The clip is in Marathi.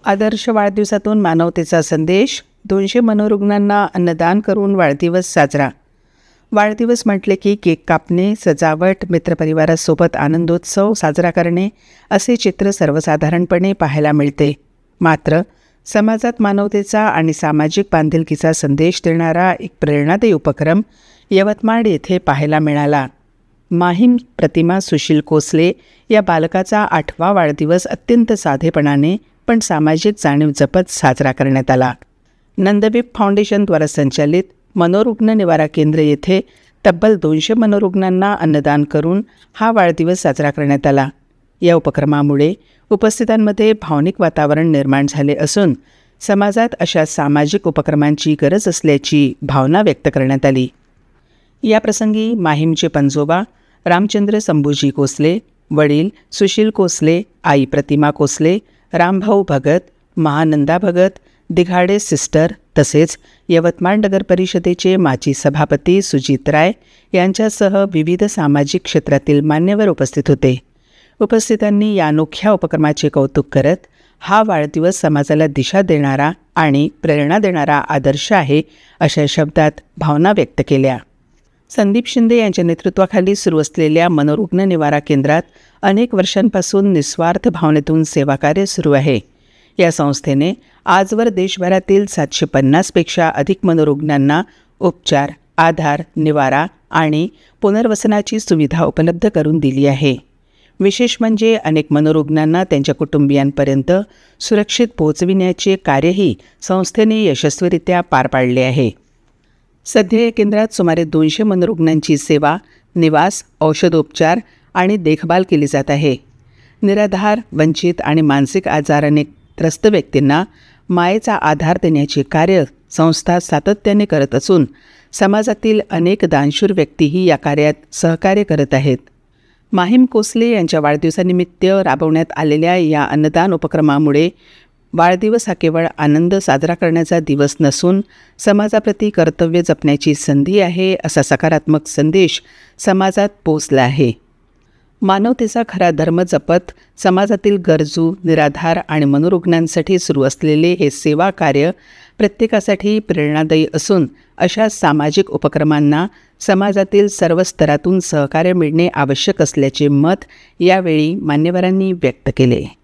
आदर्श वाढदिवसातून मानवतेचा संदेश. 200 मनोरुग्णांना अन्नदान करून वाढदिवस साजरा. वाढदिवस म्हटले की केक कापणे, सजावट, मित्रपरिवारासोबत आनंदोत्सव साजरा करणे असे चित्र सर्वसाधारणपणे पाहायला मिळते. मात्र समाजात मानवतेचा आणि सामाजिक बांधिलकीचा संदेश देणारा एक प्रेरणादायी उपक्रम यवतमाळ येथे पाहायला मिळाला. माहीम प्रतिमा सुशील कोसले या बालकाचा 8वा वाढदिवस अत्यंत साधेपणाने पण सामाजिक जाणीव जपत साजरा करण्यात आला. नंददीप फाउंडेशनद्वारा संचालित मनोरुग्ण निवारा केंद्र येथे तब्बल 200 मनोरुग्णांना अन्नदान करून हा वाढदिवस साजरा करण्यात आला. या उपक्रमामुळे उपस्थितांमध्ये भावनिक वातावरण निर्माण झाले असून समाजात अशा सामाजिक उपक्रमांची गरज असल्याची भावना व्यक्त करण्यात आली. याप्रसंगी माहीमचे पंजोबा रामचंद्र संभूजी कोसले, वडील सुशील कोसले, आई प्रतिमा कोसले, रामभाऊ भगत, महानंदा भगत, दिघाडे सिस्टर तसेच यवतमाळ नगर परिषदेचे माजी सभापती सुजित राय यांच्यासह विविध सामाजिक क्षेत्रातील मान्यवर उपस्थित होते. उपस्थितांनी या अनोख्या उपक्रमाचे कौतुक करत हा वाढदिवस समाजाला दिशा देणारा आणि प्रेरणा देणारा आदर्श आहे अशा शब्दात भावना व्यक्त केल्या. संदीप शिंदे यांच्या नेतृत्वाखाली सुरू असलेल्या मनोरुग्ण निवारा केंद्रात अनेक वर्षांपासून निस्वार्थ भावनेतून सेवाकार्य सुरू आहे. या संस्थेने आजवर देशभरातील 750पेक्षा अधिक मनोरुग्णांना उपचार, आधार, निवारा आणि पुनर्वसनाची सुविधा उपलब्ध करून दिली आहे. विशेष म्हणजे अनेक मनोरुग्णांना त्यांच्या कुटुंबियांपर्यंत सुरक्षित पोहोचविण्याचे कार्यही संस्थेने यशस्वीरित्या पार पाडले आहे. सध्या या केंद्रात सुमारे 200 मनोरुग्णांची सेवा, निवास, औषधोपचार आणि देखभाल केली जात आहे. निराधार, वंचित आणि मानसिक आजाराने त्रस्त व्यक्तींना मायेचा आधार देण्याचे कार्य संस्था सातत्याने करत असून समाजातील अनेक दानशूर व्यक्तीही या कार्यात सहकार्य करत आहेत. माहीम कोसले यांच्या वाढदिवसानिमित्त राबवण्यात आलेल्या या अन्नदान उपक्रमामुळे वाढदिवस हा केवळ आनंद साजरा करण्याचा दिवस नसून समाजाप्रती कर्तव्य जपण्याची संधी आहे असा सकारात्मक संदेश समाजात पोचला आहे. मानवतेचा खरा धर्म जपत समाजातील गरजू, निराधार आणि मनोरुग्णांसाठी सुरू असलेले हे सेवा कार्य प्रत्येकासाठी प्रेरणादायी असून अशा सामाजिक उपक्रमांना समाजातील सर्व स्तरातून सहकार्य मिळणे आवश्यक असल्याचे मत यावेळी मान्यवरांनी व्यक्त केले.